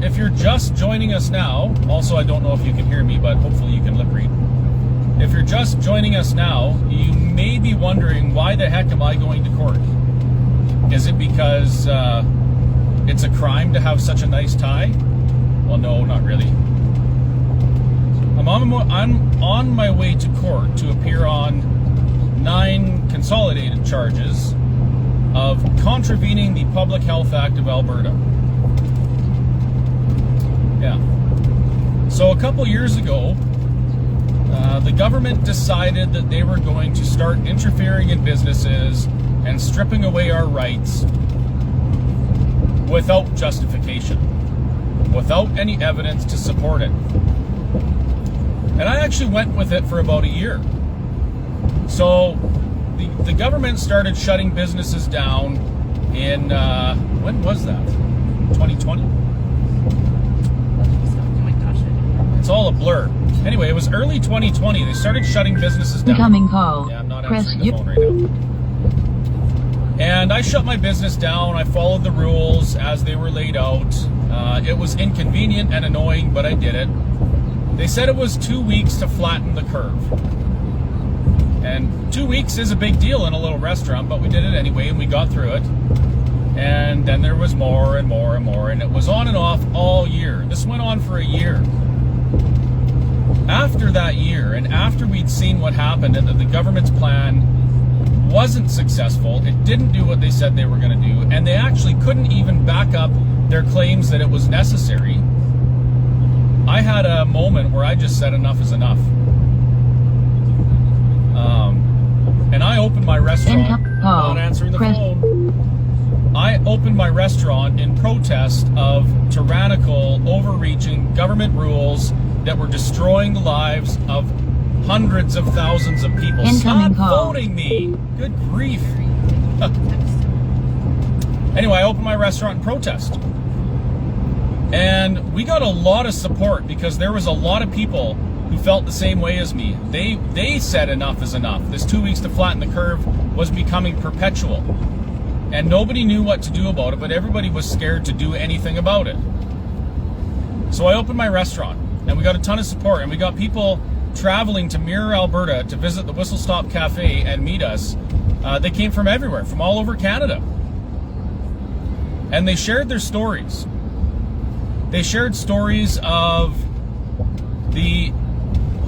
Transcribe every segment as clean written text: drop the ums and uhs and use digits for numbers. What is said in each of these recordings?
if you're just joining us now, also I don't know if you can hear me, but hopefully you can lip read. If you're just joining us now, you may be wondering, why the heck am I going to court? Is it because it's a crime to have such a nice tie? Well, no, not really. I'm on my way to court to appear on 9 consolidated charges of contravening the Public Health Act of Alberta. Yeah. So a couple years ago, the government decided that they were going to start interfering in businesses and stripping away our rights without justification, without any evidence to support it. And I actually went with it for about a year. So the government started shutting businesses down in, when was that? 2020? It's all a blur. Anyway, it was early 2020. They started shutting businesses down. Incoming call. Yeah, I'm not answering the phone right now. And I shut my business down. I followed the rules as they were laid out. It was inconvenient and annoying, but I did it. They said it was 2 weeks to flatten the curve. And 2 weeks is a big deal in a little restaurant, but we did it anyway, and we got through it. And then there was more and more and more, and it was on and off all year. This went on for a year. After that year, and after we'd seen what happened and that the government's plan wasn't successful, it didn't do what they said they were going to do, and they actually couldn't even back up their claims that it was necessary, I had a moment where I just said enough is enough. And I opened my restaurant, not answering the phone. I opened my restaurant in protest of tyrannical, overreaching government rules that were destroying the lives of hundreds of thousands of people. Stop voting me! Good grief. Anyway, I opened my restaurant in protest. And we got a lot of support because there was a lot of people who felt the same way as me. They said enough is enough. This 2 weeks to flatten the curve was becoming perpetual. And nobody knew what to do about it, but everybody was scared to do anything about it. So I opened my restaurant, and we got a ton of support, and we got people traveling to Mirror Alberta to visit the Whistle Stop Cafe and meet us. They came from everywhere, from all over Canada. And they shared their stories. They shared stories of the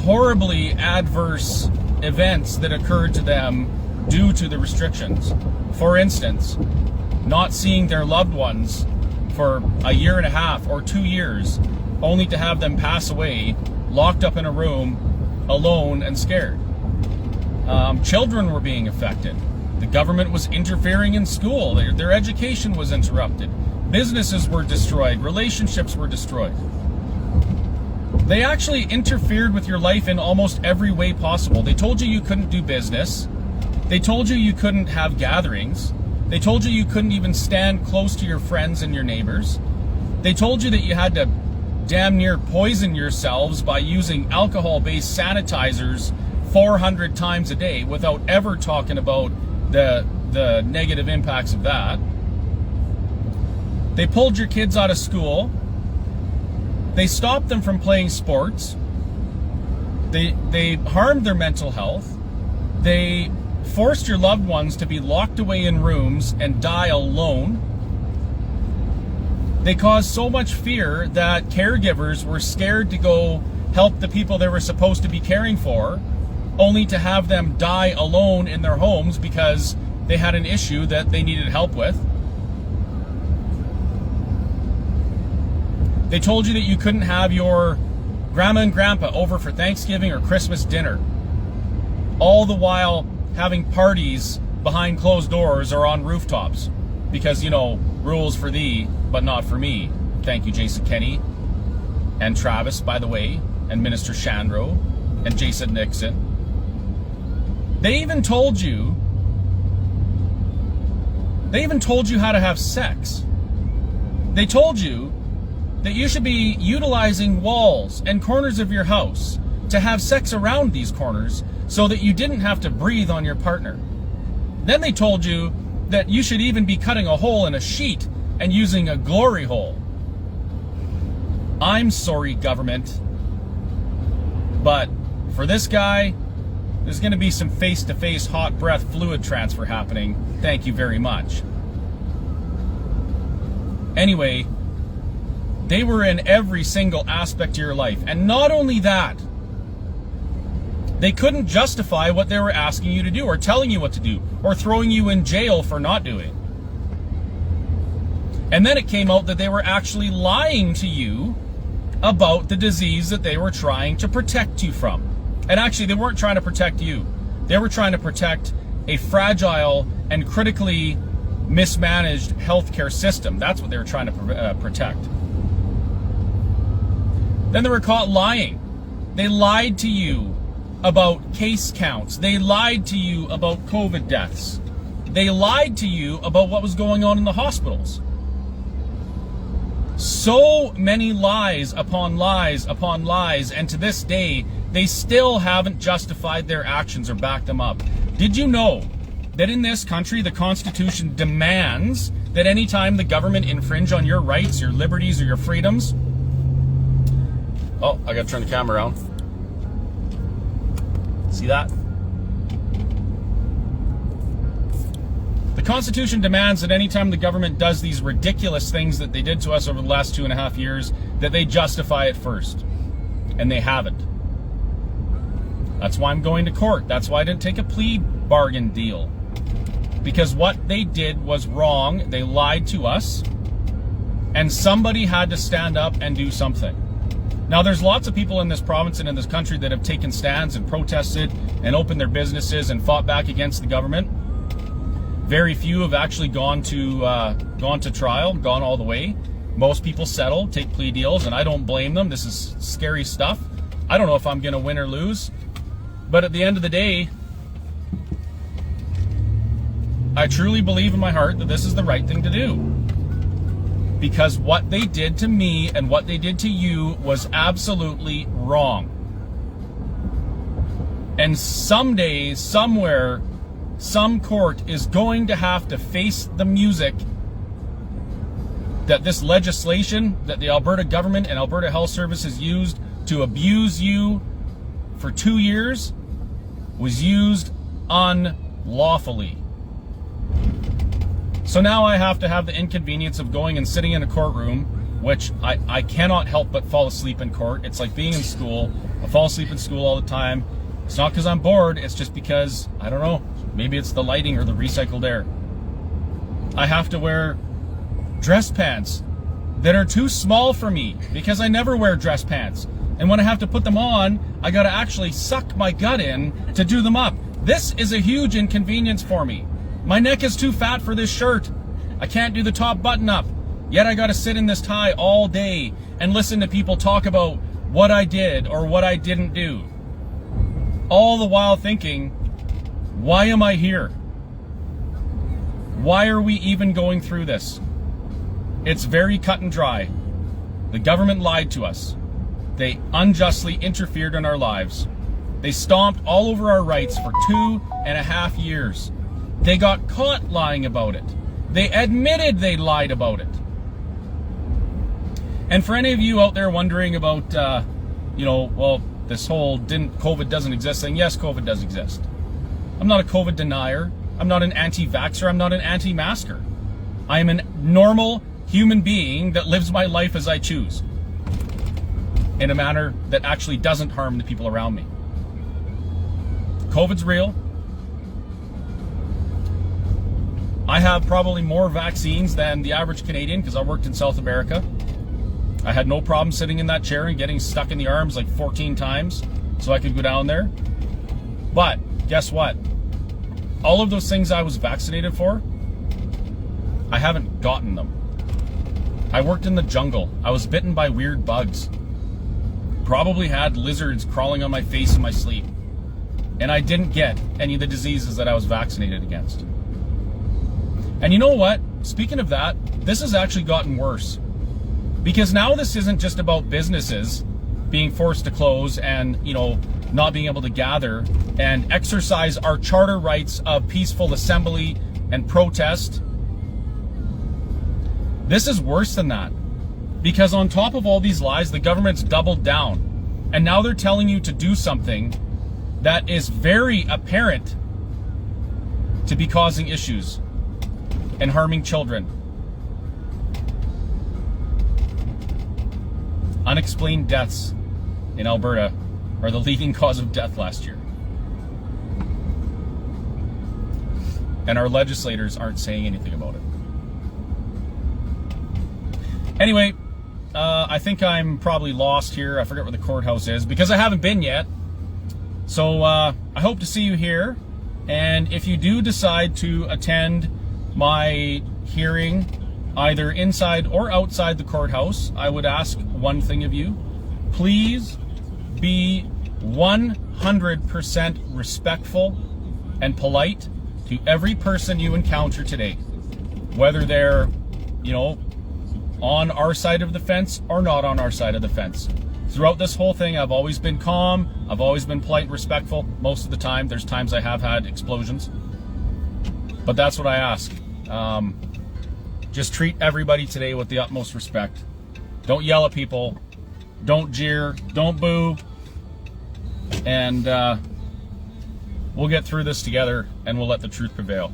horribly adverse events that occurred to them due to the restrictions. For instance, not seeing their loved ones for a year and a half or 2 years, only to have them pass away, locked up in a room, alone and scared. Children were being affected. The government was interfering in school. Their education was interrupted. Businesses were destroyed. Relationships were destroyed. They actually interfered with your life in almost every way possible. They told you couldn't do business. They told you couldn't have gatherings. They told you couldn't even stand close to your friends and your neighbors. They told you that you had to damn near poison yourselves by using alcohol-based sanitizers 400 times a day without ever talking about the negative impacts of that. They pulled your kids out of school. They stopped them from playing sports. They harmed their mental health. They forced your loved ones to be locked away in rooms and die alone. They caused so much fear that caregivers were scared to go help the people they were supposed to be caring for, only to have them die alone in their homes because they had an issue that they needed help with. They told you that you couldn't have your grandma and grandpa over for Thanksgiving or Christmas dinner, all the while having parties behind closed doors or on rooftops because, you know, rules for thee, but not for me. Thank you, Jason Kenney, and Travis, by the way, and Minister Shandro, and Jason Nixon. They even told you how to have sex. They told you that you should be utilizing walls and corners of your house to have sex around these corners so that you didn't have to breathe on your partner. Then they told you that you should even be cutting a hole in a sheet and using a glory hole. I'm sorry, government, but for this guy, there's going to be some face-to-face hot breath fluid transfer happening. Thank you very much. Anyway, they were in every single aspect of your life. And not only that, they couldn't justify what they were asking you to do or telling you what to do or throwing you in jail for not doing. And then it came out that they were actually lying to you about the disease that they were trying to protect you from. And actually, they weren't trying to protect you. They were trying to protect a fragile and critically mismanaged healthcare system. That's what they were trying to protect. Then they were caught lying. They lied to you about case counts. They lied to you about COVID deaths. They lied to you about what was going on in the hospitals. So many lies upon lies upon lies, and to this day, they still haven't justified their actions or backed them up. Did you know that in this country, the Constitution demands that anytime the government infringe on your rights, your liberties, or your freedoms... Oh, I gotta turn the camera around. See that? The Constitution demands that anytime the government does these ridiculous things that they did to us over the last 2.5 years, that they justify it first. And they haven't. That's why I'm going to court. That's why I didn't take a plea bargain deal. Because what they did was wrong. They lied to us. And somebody had to stand up and do something. Now, there's lots of people in this province and in this country that have taken stands and protested and opened their businesses and fought back against the government. Very few have actually gone to trial, gone all the way. Most people settle, take plea deals, and I don't blame them. This is scary stuff. I don't know if I'm going to win or lose. But at the end of the day, I truly believe in my heart that this is the right thing to do. Because what they did to me and what they did to you was absolutely wrong. And someday, somewhere, some court is going to have to face the music that this legislation that the Alberta government and Alberta Health Services used to abuse you for 2 years was used unlawfully. So now I have to have the inconvenience of going and sitting in a courtroom, which I cannot help but fall asleep in court. It's like being in school. I fall asleep in school all the time. It's not because I'm bored. It's just because, I don't know, maybe it's the lighting or the recycled air. I have to wear dress pants that are too small for me because I never wear dress pants. And when I have to put them on, I got to actually suck my gut in to do them up. This is a huge inconvenience for me. My neck is too fat for this shirt. I can't do the top button up. Yet I got to sit in this tie all day and listen to people talk about what I did or what I didn't do. All the while thinking, why am I here? Why are we even going through this? It's very cut and dry. The government lied to us. They unjustly interfered in our lives. They stomped all over our rights for 2.5 years. They got caught lying about it. They admitted they lied about it. And for any of you out there wondering about, well, this whole COVID doesn't exist thing, yes, COVID does exist. I'm not a COVID denier. I'm not an anti-vaxxer. I'm not an anti-masker. I am a normal human being that lives my life as I choose, in a manner that actually doesn't harm the people around me. COVID's real. I have probably more vaccines than the average Canadian because I worked in South America. I had no problem sitting in that chair and getting stuck in the arms like 14 times so I could go down there. But guess what? All of those things I was vaccinated for, I haven't gotten them. I worked in the jungle. I was bitten by weird bugs. Probably had lizards crawling on my face in my sleep. And I didn't get any of the diseases that I was vaccinated against. And you know what? Speaking of that, this has actually gotten worse. Because now this isn't just about businesses being forced to close and, not being able to gather and exercise our charter rights of peaceful assembly and protest. This is worse than that. Because on top of all these lies, the government's doubled down. And now they're telling you to do something that is very apparent to be causing issues and harming children. Unexplained deaths in Alberta are the leading cause of death last year. And our legislators aren't saying anything about it. Anyway, I think I'm probably lost here. I forget where the courthouse is because I haven't been yet. So I hope to see you here. And if you do decide to attend my hearing, either inside or outside the courthouse, I would ask one thing of you. Please be 100% respectful and polite to every person you encounter today, whether they're, on our side of the fence or not on our side of the fence. Throughout this whole thing, I've always been calm. I've always been polite and respectful most of the time. There's times I have had explosions, but that's what I ask. Just treat everybody today with the utmost respect. Don't yell at people. Don't jeer. Don't boo. And we'll get through this together, and we'll let the truth prevail.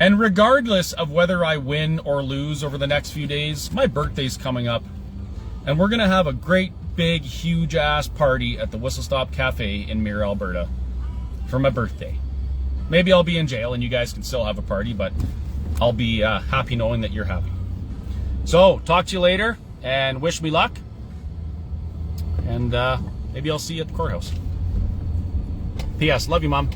And regardless of whether I win or lose over the next few days, my birthday's coming up, and we're gonna have a great, big, huge-ass party at the Whistle Stop Cafe in Mirror Alberta for my birthday. Maybe I'll be in jail and you guys can still have a party, but I'll be happy knowing that you're happy. So, talk to you later, and wish me luck, and maybe I'll see you at the courthouse. P.S. Love you, Mom.